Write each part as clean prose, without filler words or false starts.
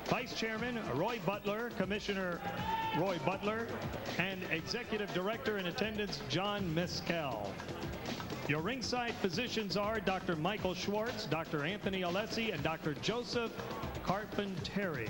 Vice Chairman Roy Butler, Commissioner Roy Butler, and Executive Director in attendance John Mescal. Your ringside physicians are Dr. Michael Schwartz, Dr. Anthony Alessi, and Dr. Joseph Carpenteri.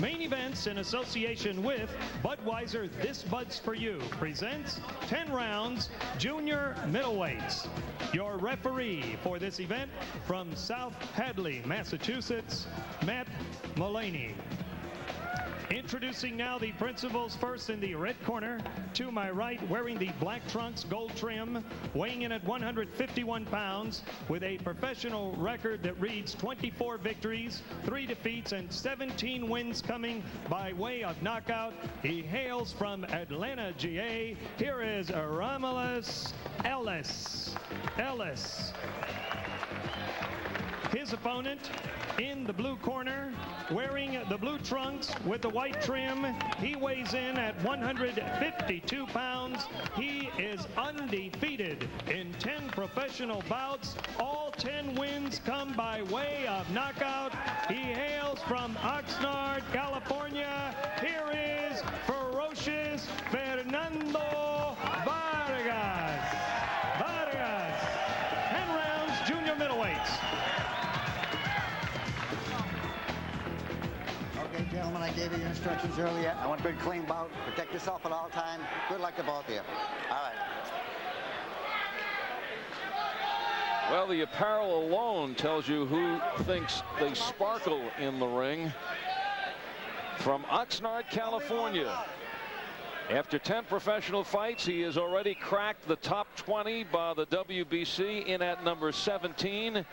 Main Events, in association with Budweiser, This Bud's For You, presents 10 rounds junior middleweights. Your referee for this event from South Hadley, Massachusetts, Matt Mullaney. Introducing now the principals. First in the red corner, to my right, wearing the black trunks, gold trim, weighing in at 151 pounds, with a professional record that reads 24 victories, 3 defeats, and 17 wins coming by way of knockout. He hails from Atlanta, GA. Here is Romaris Ellis. His opponent in the blue corner, wearing the blue trunks with the white trim. He weighs in at 152 pounds. He is undefeated in 10 professional bouts. All 10 wins come by way of knockout. He hails from Oxnard, California. Here is ferocious Fernando Vargas. 10 rounds, junior middleweights. Gentlemen, I gave you your instructions earlier. I want a good clean bout. Protect yourself at all times. Good luck to both of you. All right. Well, the apparel alone tells you who thinks they sparkle in the ring. From Oxnard, California. After 10 professional fights, he has already cracked the top 20 by the WBC, in at number 17.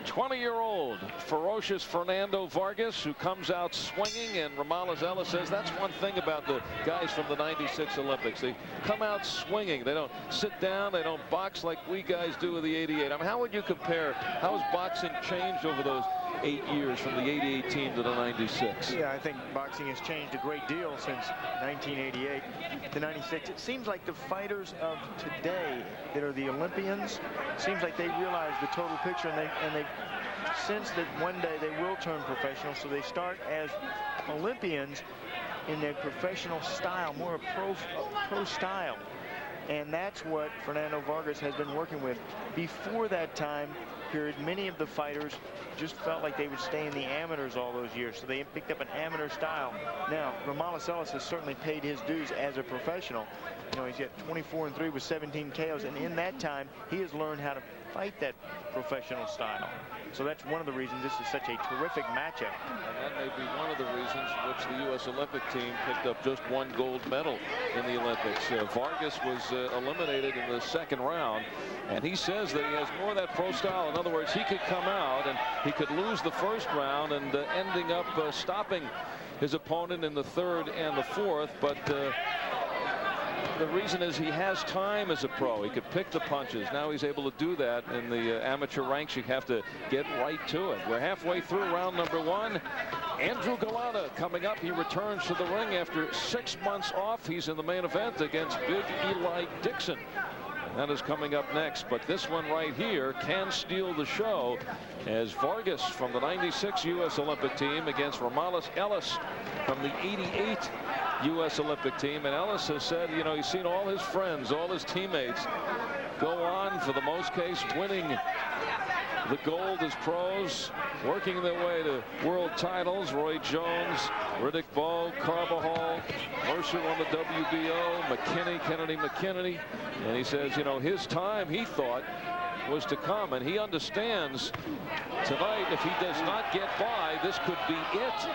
20-year-old ferocious Fernando Vargas, who comes out swinging, and Romaris Ellis says that's one thing about the guys from the '96 Olympics. They come out swinging. They don't sit down. They don't box like we guys do with the '88. I mean, how would you compare? How has boxing changed over those 8 years from the '88 team to the '96? Yeah, I think boxing has changed a great deal since 1988 to '96. It seems like the fighters of today that are the Olympians, seems like they realize the total picture, and they sense that one day they will turn professional, so they start as Olympians in their professional style, more a pro style. And that's what Fernando Vargas has been working with. Before that time period, many of the fighters just felt like they would stay in the amateurs all those years, so they picked up an amateur style. Now, Romaris Ellis has certainly paid his dues as a professional. You know, he's got 24-3 with 17 KOs, and in that time, he has learned how to fight that professional style. So that's one of the reasons this is such a terrific matchup. And that may be one of the reasons which the U.S. Olympic team picked up just 1 gold medal in the Olympics. Vargas was eliminated in the second round, and he says that he has more of that pro style. In other words, he could come out and he could lose the first round and ending up stopping his opponent in the third and the fourth, but the reason is he has time as a pro. He could pick the punches. Now he's able to do that in the amateur ranks. You have to get right to it. We're halfway through round number 1. Andrew Galata coming up. He returns to the ring after 6 months off. He's in the main event against Big Eli Dixon. That is coming up next, but this one right here can steal the show, as Vargas from the '96 U.S. Olympic team against Romaris Ellis from the '88 U.S. Olympic team. And Ellis has said, you know, he's seen all his friends, all his teammates go on, for the most case, winning the gold as pros, working their way to world titles. Roy Jones, Riddick Bowe, Carbajal, Mercer on the WBO, McKinney, Kennedy McKinney. And he says, you know, his time, he thought, was to come, and he understands tonight, if he does not get by, this could be it.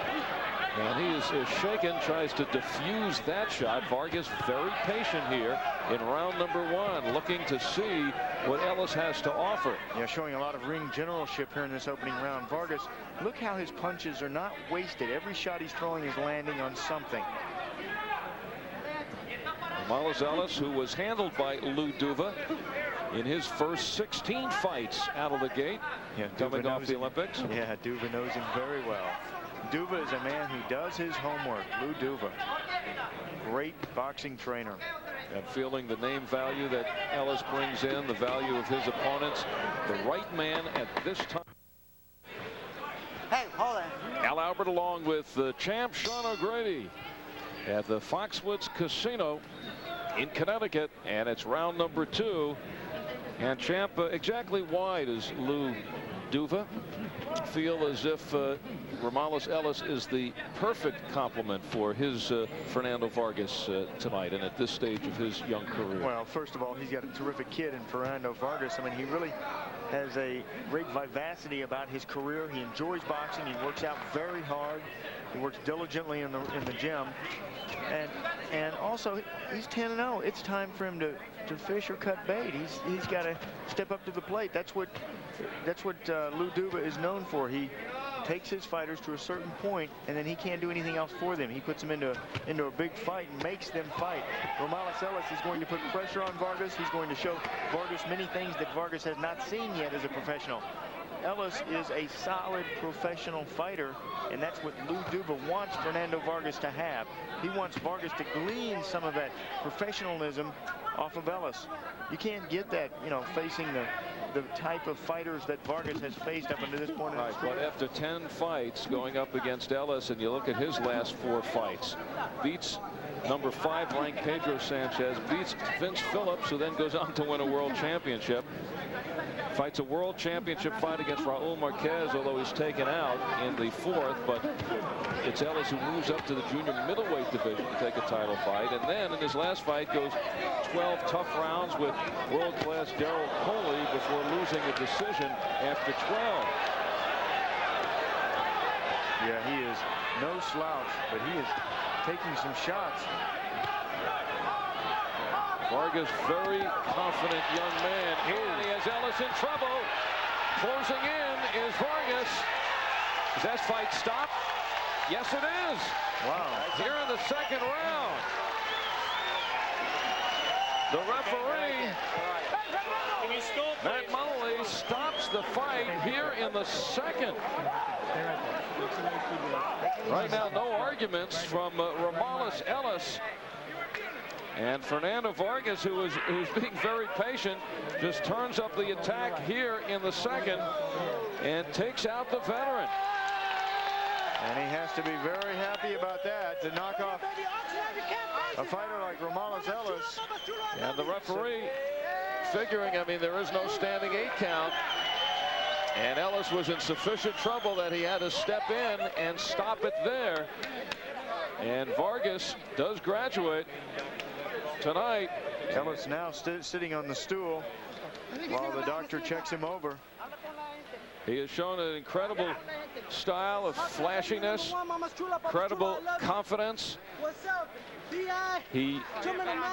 And he is shaken, tries to defuse that shot. Vargas very patient here in round number 1, looking to see what Ellis has to offer. Yeah, showing a lot of ring generalship here in this opening round. Vargas, look how his punches are not wasted. Every shot he's throwing is landing on something. Romaris Ellis, who was handled by Lou Duva in his first 16 fights out of the gate, coming off the Olympics. Yeah, Duva knows him very well. Duva is a man who does his homework. Lou Duva, great boxing trainer. And feeling the name value that Ellis brings in, the value of his opponents, the right man at this time. Hey, hold on. Al Albert along with the champ Sean O'Grady at the Foxwoods Casino in Connecticut, and it's round number 2. And champ, exactly why does Lou Duva feel as if Romalis Ellis is the perfect complement for his Fernando Vargas tonight and at this stage of his young career? Well, first of all, he's got a terrific kid in Fernando Vargas. I mean, he really has a great vivacity about his career. He enjoys boxing. He works out very hard. He works diligently in the gym. And also, he's 10-0. It's time for him to fish or cut bait. He's got to step up to the plate. That's what Lou Duva is known for. He takes his fighters to a certain point, and then he can't do anything else for them. He puts them into a big fight and makes them fight. Romalis Ellis is going to put pressure on Vargas. He's going to show Vargas many things that Vargas has not seen yet as a professional. Ellis is a solid professional fighter, and that's what Lou Duva wants Fernando Vargas to have. He wants Vargas to glean some of that professionalism off of Ellis. You can't get that, you know, facing the type of fighters that Vargas has faced up until this point in his career. But after 10 fights going up against Ellis, and you look at his last 4 fights, beats number 5 ranked Pedro Sanchez, beats Vince Phillips, who then goes on to win a world championship, fights a world championship fight against Raul Marquez, although he's taken out in the 4th, but it's Ellis who moves up to the junior middleweight division to take a title fight, and then in his last fight goes 12 tough rounds with world-class Daryl Coley before losing a decision after 12. Yeah, he is no slouch, but he is taking some shots. Vargas, very confident young man. And he has Ellis in trouble. Closing in is Vargas. Is that fight stopped? Yes, it is. Wow. Here in the 2nd round. The referee, Matt Mullally, stops the fight here in the 2nd. Right now, no arguments from Romalis Ellis. And Fernando Vargas, who's being very patient, just turns up the attack here in the 2nd and takes out the veteran. And he has to be very happy about that, to knock off a fighter like Romalis Ellis. And the referee figuring, I mean, there is no standing 8 count. And Ellis was in sufficient trouble that he had to step in and stop it there. And Vargas does graduate tonight. Ellis now sitting on the stool while the doctor checks him over. He has shown an incredible style of flashiness, incredible confidence. He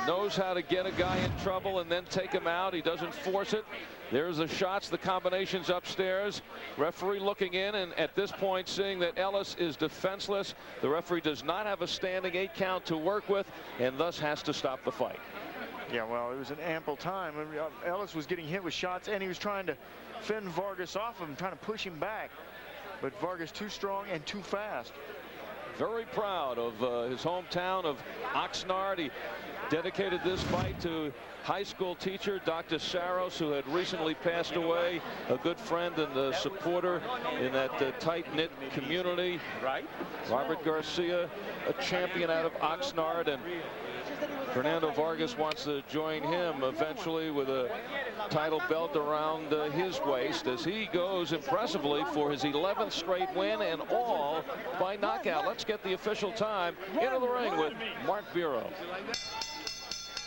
knows how to get a guy in trouble and then take him out. He doesn't force it. There's the shots, the combinations upstairs. Referee looking in, and at this point seeing that Ellis is defenseless. The referee does not have a standing 8 count to work with, and thus has to stop the fight. Yeah, well, it was an ample time. Ellis was getting hit with shots, and he was trying to fend Vargas off of him, trying to push him back. But Vargas too strong and too fast. Very proud of his hometown of Oxnard. He dedicated this fight to high school teacher Dr. Saros, who had recently passed away, a good friend and a supporter in that tight-knit community. Robert Garcia, a champion out of Oxnard, and Fernando Vargas wants to join him eventually with a title belt around his waist as he goes impressively for his 11th straight win, and all by knockout. Let's get the official time into the ring with Mark Bureau.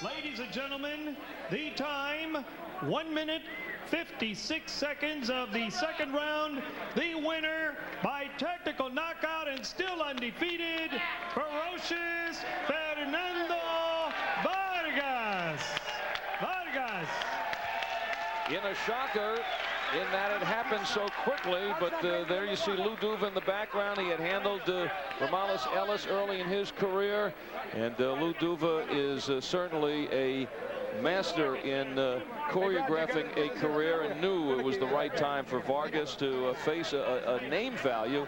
Ladies and gentlemen, the time, 1 minute, 56 seconds of the 2nd round. The winner by technical knockout and still undefeated, ferocious Fernando Vargas. In a shocker, in that it happened so quickly, but there you see Lou Duva in the background. He had handled Romalis Ellis early in his career, and Lou Duva is certainly a master in choreographing a career, and knew it was the right time for Vargas to face a name value.